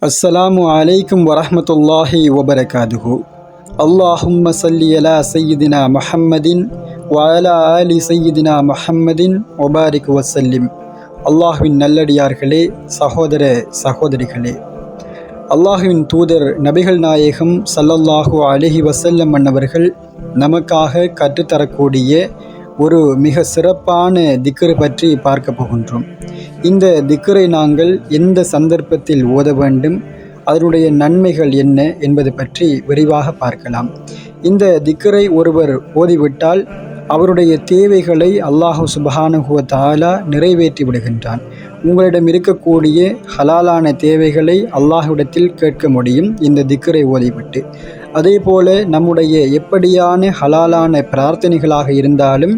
அஸ்ஸலாமு அலைக்கும் வரஹ்மத்துல்லாஹி வபரகாதுஹு. அல்லாஹும்ம ஸல்லி அலா சய்யிதினா முஹம்மதின் வ அலா ஆலி சய்யிதினா முஹம்மதின் வபாரிக் வசல்லிம். அல்லாஹுவின் நல்லடியார்களே, சகோதர சகோதரிகளே, அல்லாஹுவின் தூதர் நபிகள் நாயகம் ஸல்லல்லாஹு அலைஹி வஸல்லம் அன்னவர்கள் நமக்காக கற்றுத்தரக்கூடிய ஒரு மிக சிறப்பான திக்ர் பற்றி பார்க்க போகின்றோம். இந்த திக்ரை நாங்கள் எந்த சந்தர்ப்பத்தில் ஓத வேண்டும், அதனுடைய நன்மைகள் என்ன என்பது பற்றி விரிவாக பார்க்கலாம். இந்த திக்ரை ஒருவர் ஓதிவிட்டால் அவருடைய தேவைகளை அல்லாஹு சுப்ஹானஹு வ தஆலா நிறைவேற்றி விடுகின்றான். உங்களிடம் இருக்கக்கூடிய ஹலாலான தேவைகளை அல்லாஹ்விடத்தில் கேட்க முடியும் இந்த திக்ரை ஓதிவிட்டு. அதே போல நம்முடைய எப்படியான ஹலாலான பிரார்த்தனைகளாக இருந்தாலும்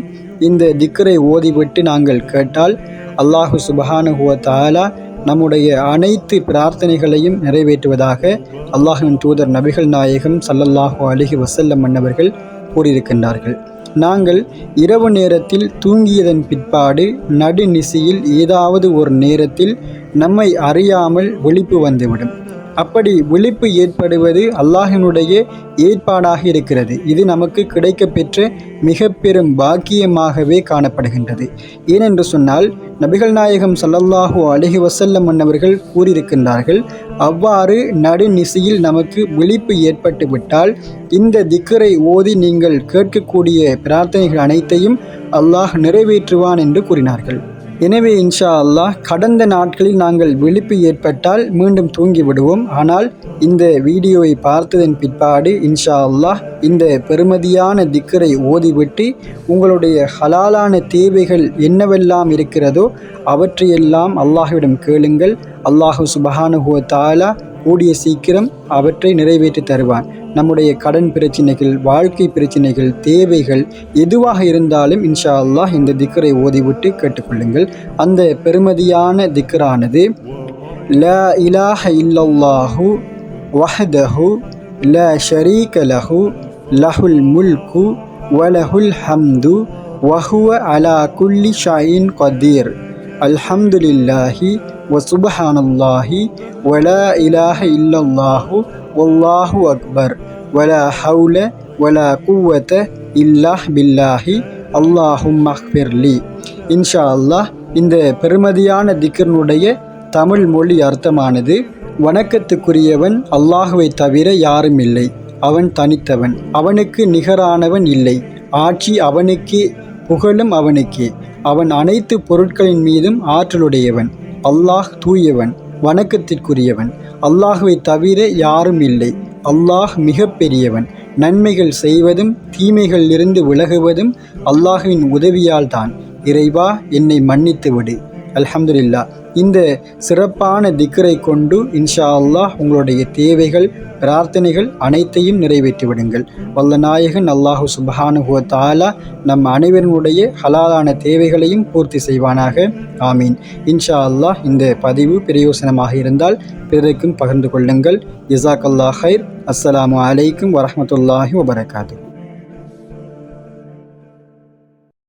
இந்த திக்ரை ஓதிவிட்டு நாங்கள் கேட்டால் அல்லாஹு சுப்ஹானஹு வ தஆலா நம்முடைய அனைத்து பிரார்த்தனைகளையும் நிறைவேற்றுவதாக அல்லாஹ்வின் தூதர் நபிகள் நாயகம் ஸல்லல்லாஹு அலைஹி வஸல்லம் அன்னவர்கள் கூறியிருக்கின்றார்கள். நாங்கள் இரவு நேரத்தில் தூங்கியதன் பிற்பாடு நடுநிசியில் ஏதாவது ஒரு நேரத்தில் நம்மை அறியாமல் விழிப்பு வந்துவிடும். அப்படி விழிப்பு ஏற்படுவது அல்லாஹினுடைய ஏற்பாடாக இருக்கிறது. இது நமக்கு கிடைக்கப்பெற்ற மிக பெரும் பாக்கியமாகவே காணப்படுகின்றது. ஏனென்று சொன்னால் நபிகள் நாயகம் ஸல்லல்லாஹு அலைஹி வஸல்லம் அன்னவர்கள் கூறியிருக்கின்றார்கள், அவ்வாறு நடுநிசியில் நமக்கு விழிப்பு ஏற்பட்டு விட்டால் இந்த திக்ரை ஓதி நீங்கள் கேட்கக்கூடிய பிரார்த்தனைகள் அனைத்தையும் அல்லாஹ் நிறைவேற்றுவான் என்று கூறினார்கள். எனவே இன்ஷா அல்லாஹ் கடந்த நாட்களில் நாங்கள் விழிப்பு ஏற்பட்டால் மீண்டும் தூங்கி விடுவோம். ஆனால் இந்த வீடியோவை பார்த்ததன் பிற்பாடு இன்ஷா அல்லாஹ் இந்த பெருமதியான திக்ரை ஓதிவிட்டு உங்களுடைய ஹலாலான தேவைகள் என்னவெல்லாம் இருக்கிறதோ அவற்றையெல்லாம் அல்லாஹ்விடம் கேளுங்கள். அல்லாஹு சுப்ஹானஹு வ தஆலா கூடிய சீக்கிரம் அவற்றை நிறைவேற்றி தருவான். நம்முடைய கடன் பிரச்சனைகள், வாழ்க்கை பிரச்சனைகள், தேவைகள் எதுவாக இருந்தாலும் இன்ஷா அல்லாஹ் இந்த திக்ரை ஓதிவிட்டு கேட்டுக்கொள்ளுங்கள். அந்த பெருமதியான திக்ரானது லா இலாஹ இல்லல்லாஹு வஹ்தஹு லா ஷரீக லஹு லஹுல் முல்கு வலஹுல் ஹம்து வஹுவ அலா குல்லி ஷைஇன் கதீர் அல்ஹம்துலில்லாஹி வசுப்ஹானல்லாஹி வலா இலாஹ இல்லல்லாஹு வல்லாஹு அக்பர் வலா ஹவுல வலா குவத இல்லா பில்லாஹி அல்லாஹும்ம அக்பிர்லி. இன்ஷா அல்லாஹ் இந்த பெருமதியான திக்ரினுடைய தமிழ் மொழி அர்த்தமானது, வணக்கத்துக்குரியவன் அல்லாஹுவை தவிர யாரும் இல்லை, அவன் தனித்தவன், அவனுக்கு நிகரானவன் இல்லை, ஆட்சி அவனுக்கே, புகழும் அவனுக்கே, அவன் அனைத்து பொருட்களின் மீதும் ஆற்றலுடையவன், அல்லாஹ் தூயவன், வணக்கத்திற்குரியவன், அல்லாஹுவை தவிர யாரும் இல்லை, அல்லாஹ் மிக பெரியவன், நன்மைகள் செய்வதும் தீமைகளிலிருந்து விலகுவதும் அல்லாஹுவின் உதவியால் தான், இறைவா என்னை மன்னித்து விடு. அல்ஹம்துலில்லாஹ். இந்த சிறப்பான திக்ரை கொண்டு இன்ஷா அல்லாஹ் உங்களுடைய தேவைகள், பிரார்த்தனைகள் அனைத்தையும் நிறைவேற்றி விடுங்கள். வல்ல நாயகன் அல்லாஹு சுப்ஹானஹு வ தஆலா நம் அனைவருடைய ஹலாலான தேவைகளையும் பூர்த்தி செய்வானாக. ஆமீன். இன்ஷா அல்லாஹ் இந்த பதிவு பிரயோசனமாக இருந்தால் பிறருக்கும் பகிர்ந்து கொள்ளுங்கள். ஜஸாக்கல்லாஹ் ஹைர். அஸ்ஸலாமு அலைக்கும் வரஹ்மத்துல்லாஹி வபரகாத்துஹு.